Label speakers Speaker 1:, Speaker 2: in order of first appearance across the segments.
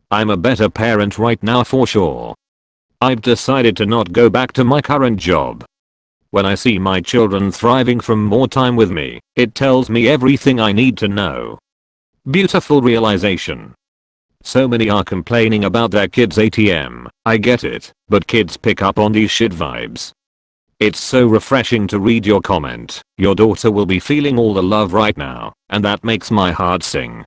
Speaker 1: I'm a better parent right now for sure. I've decided to not go back to my current job. When I see my children thriving from more time with me, it tells me everything I need to know. Beautiful realization. So many are complaining about their kids' ATM, I get it, but kids pick up on these shit vibes. It's so refreshing to read your comment. Your daughter will be feeling all the love right now, and that makes my heart sing.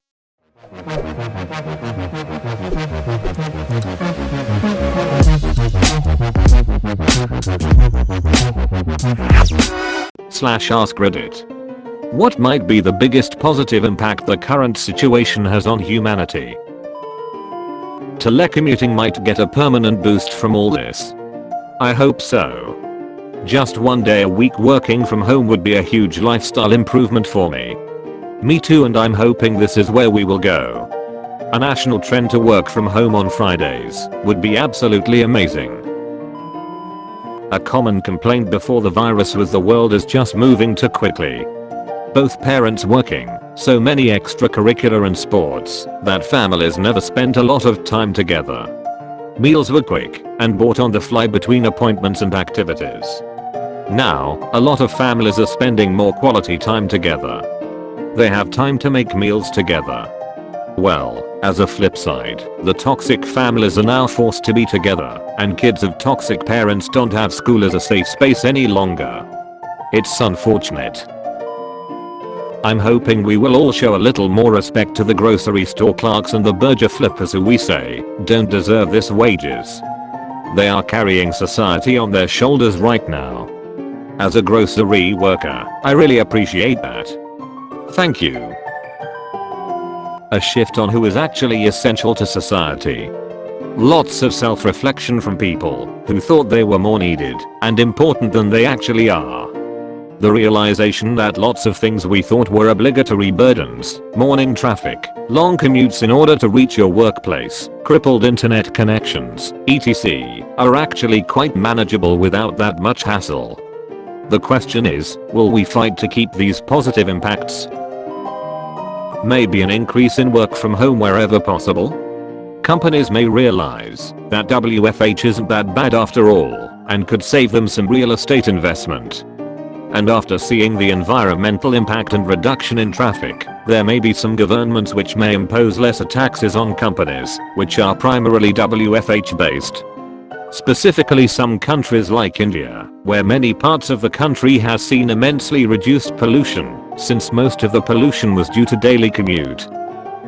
Speaker 1: /AskReddit. What might be the biggest positive impact the current situation has on humanity? Telecommuting might get a permanent boost from all this. I hope so. Just one day a week working from home would be a huge lifestyle improvement for me. Me too, and I'm hoping this is where we will go. A national trend to work from home on Fridays would be absolutely amazing. A common complaint before the virus was the world is just moving too quickly. Both parents working, so many extracurricular and sports, that families never spent a lot of time together. Meals were quick and bought on the fly between appointments and activities. Now, a lot of families are spending more quality time together. They have time to make meals together. Well, as a flip side, the toxic families are now forced to be together, and kids of toxic parents don't have school as a safe space any longer. It's unfortunate. I'm hoping we will all show a little more respect to the grocery store clerks and the burger flippers who we say don't deserve this wages. They are carrying society on their shoulders right now. As a grocery worker, I really appreciate that. Thank you. A shift on who is actually essential to society. Lots of self-reflection from people who thought they were more needed and important than they actually are. The realization that lots of things we thought were obligatory burdens, morning traffic, long commutes in order to reach your workplace, crippled internet connections, etc., are actually quite manageable without that much hassle. The question is, will we fight to keep these positive impacts? Maybe an increase in work from home wherever possible? Companies may realize that WFH isn't that bad after all and could save them some real estate investment. And after seeing the environmental impact and reduction in traffic, there may be some governments which may impose lesser taxes on companies which are primarily WFH based. Specifically some countries like India, where many parts of the country has seen immensely reduced pollution, since most of the pollution was due to daily commute.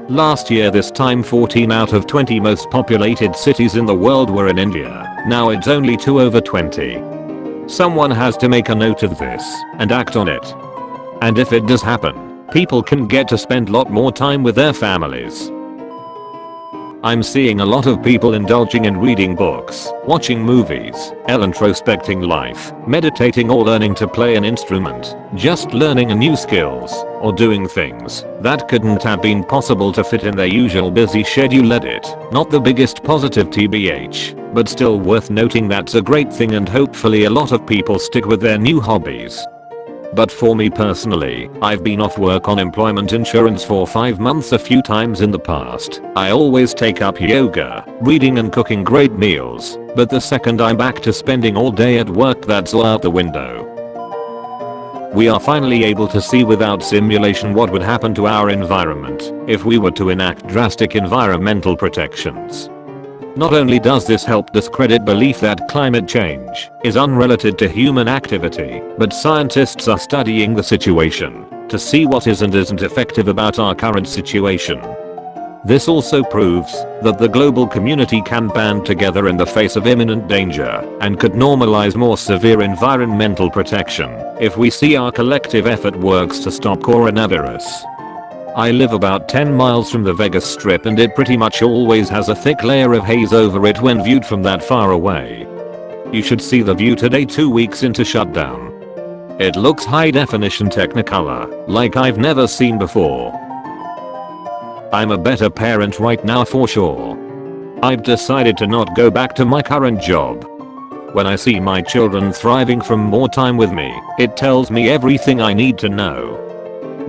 Speaker 1: Last year this time 14 out of 20 most populated cities in the world were in India, now it's only 2 over 20. Someone has to make a note of this and act on it. And if it does happen, people can get to spend a lot more time with their families. I'm seeing a lot of people indulging in reading books, watching movies, introspecting life, meditating or learning to play an instrument, just learning new skills, or doing things that couldn't have been possible to fit in their usual busy schedule. Not the biggest positive TBH, but still worth noting that's a great thing and hopefully a lot of people stick with their new hobbies. But for me personally, I've been off work on employment insurance for 5 months a few times in the past. I always take up yoga, reading and cooking great meals, but the second I'm back to spending all day at work, that's all out the window. We are finally able to see without simulation what would happen to our environment if we were to enact drastic environmental protections. Not only does this help discredit belief that climate change is unrelated to human activity, but scientists are studying the situation to see what is and isn't effective about our current situation. This also proves that the global community can band together in the face of imminent danger and could normalize more severe environmental protection if we see our collective effort works to stop coronavirus. I live about 10 miles from the Vegas Strip and it pretty much always has a thick layer of haze over it when viewed from that far away. You should see the view today 2 weeks into shutdown. It looks high definition Technicolor, like I've never seen before. I'm a better parent right now for sure. I've decided to not go back to my current job. When I see my children thriving from more time with me, it tells me everything I need to know.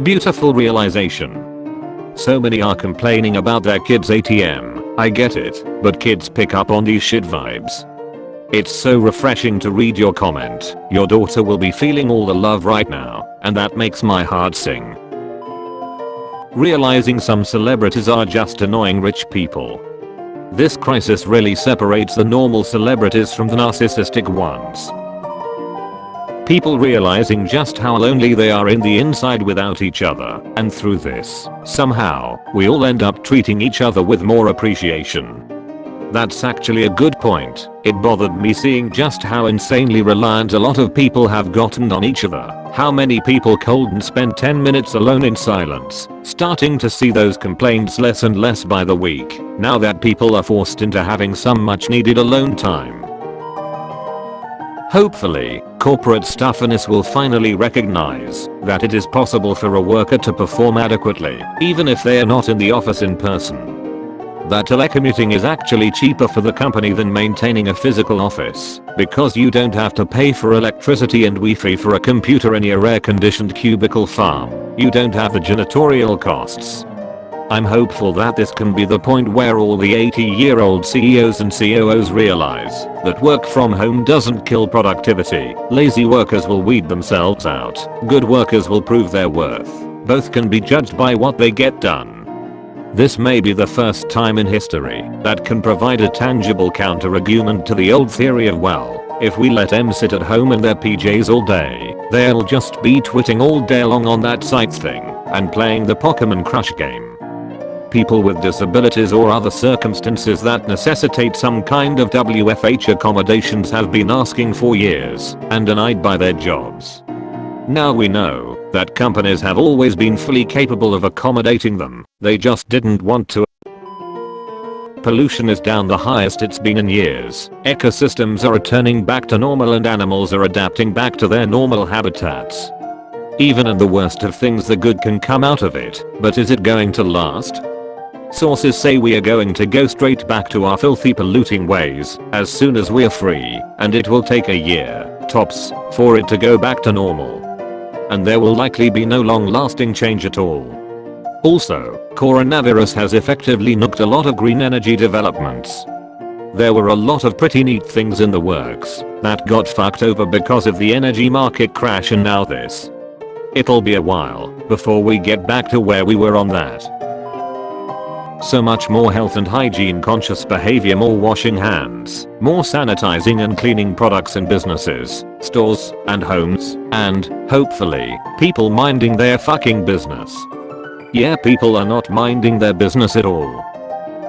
Speaker 1: Beautiful realization. So many are complaining about their kids' ATM, I get it, but kids pick up on these shit vibes. It's so refreshing to read your comment. Your daughter will be feeling all the love right now, and that makes my heart sing. Realizing some celebrities are just annoying rich people. This crisis really separates the normal celebrities from the narcissistic ones. People realizing just how lonely they are in the inside without each other, and through this, somehow, we all end up treating each other with more appreciation. That's actually a good point. It bothered me seeing just how insanely reliant a lot of people have gotten on each other. How many people cold and spend 10 minutes alone in silence, starting to see those complaints less and less by the week, now that people are forced into having some much needed alone time. Hopefully, corporate stuffiness will finally recognize that it is possible for a worker to perform adequately, even if they are not in the office in person. That telecommuting is actually cheaper for the company than maintaining a physical office, because you don't have to pay for electricity and Wi-Fi for a computer in your air-conditioned cubicle farm. You don't have the janitorial costs. I'm hopeful that this can be the point where all the 80-year-old CEOs and COOs realize that work from home doesn't kill productivity. Lazy workers will weed themselves out. Good workers will prove their worth. Both can be judged by what they get done. This may be the first time in history that can provide a tangible counter-argument to the old theory of, well, if we let them sit at home in their PJs all day, they'll just be twitting all day long on that site thing and playing the Pokemon Crush game. People with disabilities or other circumstances that necessitate some kind of WFH accommodations have been asking for years and denied by their jobs. Now we know that companies have always been fully capable of accommodating them, they just didn't want to. Pollution is down the highest it's been in years, ecosystems are returning back to normal and animals are adapting back to their normal habitats. Even in the worst of things the good can come out of it, but is it going to last? Sources say we are going to go straight back to our filthy polluting ways as soon as we're free, and it will take a year, tops, for it to go back to normal. And there will likely be no long-lasting change at all. Also, coronavirus has effectively nuked a lot of green energy developments. There were a lot of pretty neat things in the works that got fucked over because of the energy market crash, and now this. It'll be a while before we get back to where we were on that. So much more health and hygiene conscious behavior, more washing hands, more sanitizing and cleaning products in businesses, stores, and homes, and, hopefully, people minding their fucking business. Yeah, people are not minding their business at all.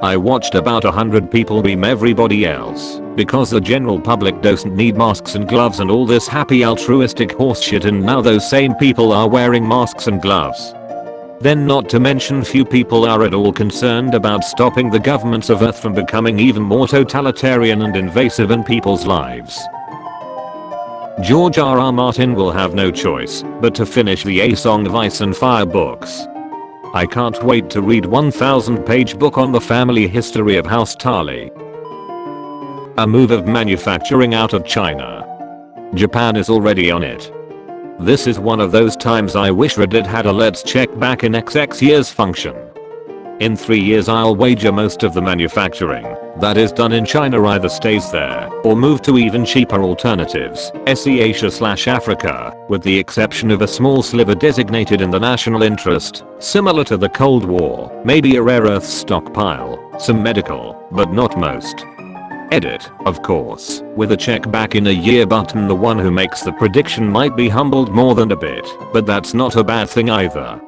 Speaker 1: I watched about 100 people meme everybody else because the general public doesn't need masks and gloves and all this happy altruistic horseshit, and now those same people are wearing masks and gloves. Then not to mention few people are at all concerned about stopping the governments of Earth from becoming even more totalitarian and invasive in people's lives. George R.R. Martin will have no choice but to finish the A Song of Ice and Fire books. I can't wait to read 1,000-page book on the family history of House Tarly. A move of manufacturing out of China. Japan is already on it. This is one of those times I wish Reddit had a let's check back in XX years function. In 3 years I'll wager most of the manufacturing that is done in China either stays there or move to even cheaper alternatives, SE Asia/Africa, with the exception of a small sliver designated in the national interest, similar to the Cold War, maybe a rare earth stockpile, some medical, but not most. Edit, of course, with a check back in a year button. The one who makes the prediction might be humbled more than a bit, but that's not a bad thing either.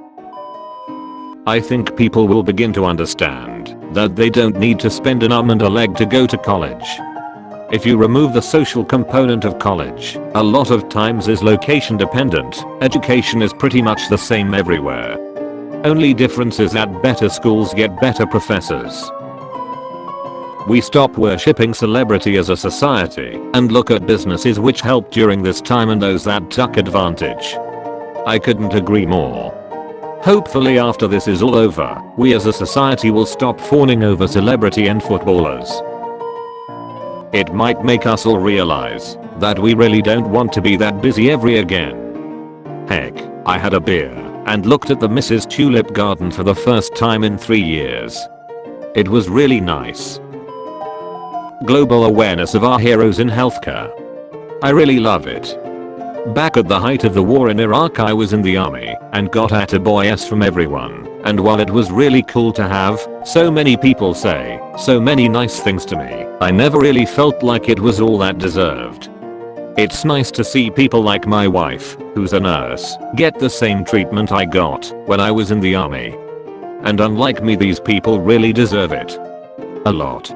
Speaker 1: I think people will begin to understand that they don't need to spend an arm and a leg to go to college. If you remove the social component of college, a lot of times is location dependent. Education is pretty much the same everywhere. Only difference is that better schools get better professors. We stop worshipping celebrity as a society and look at businesses which helped during this time and those that took advantage. I couldn't agree more. Hopefully after this is all over, we as a society will stop fawning over celebrity and footballers. It might make us all realize that we really don't want to be that busy every again. Heck, I had a beer and looked at the Mrs. Tulip Garden for the first time in 3 years. It was really nice. Global awareness of our heroes in healthcare. I really love it. Back at the height of the war in Iraq I was in the army and got attaboys from everyone, and while it was really cool to have so many people say so many nice things to me, I never really felt like it was all that deserved. It's nice to see people like my wife, who's a nurse, get the same treatment I got when I was in the army. And unlike me, these people really deserve it. A lot.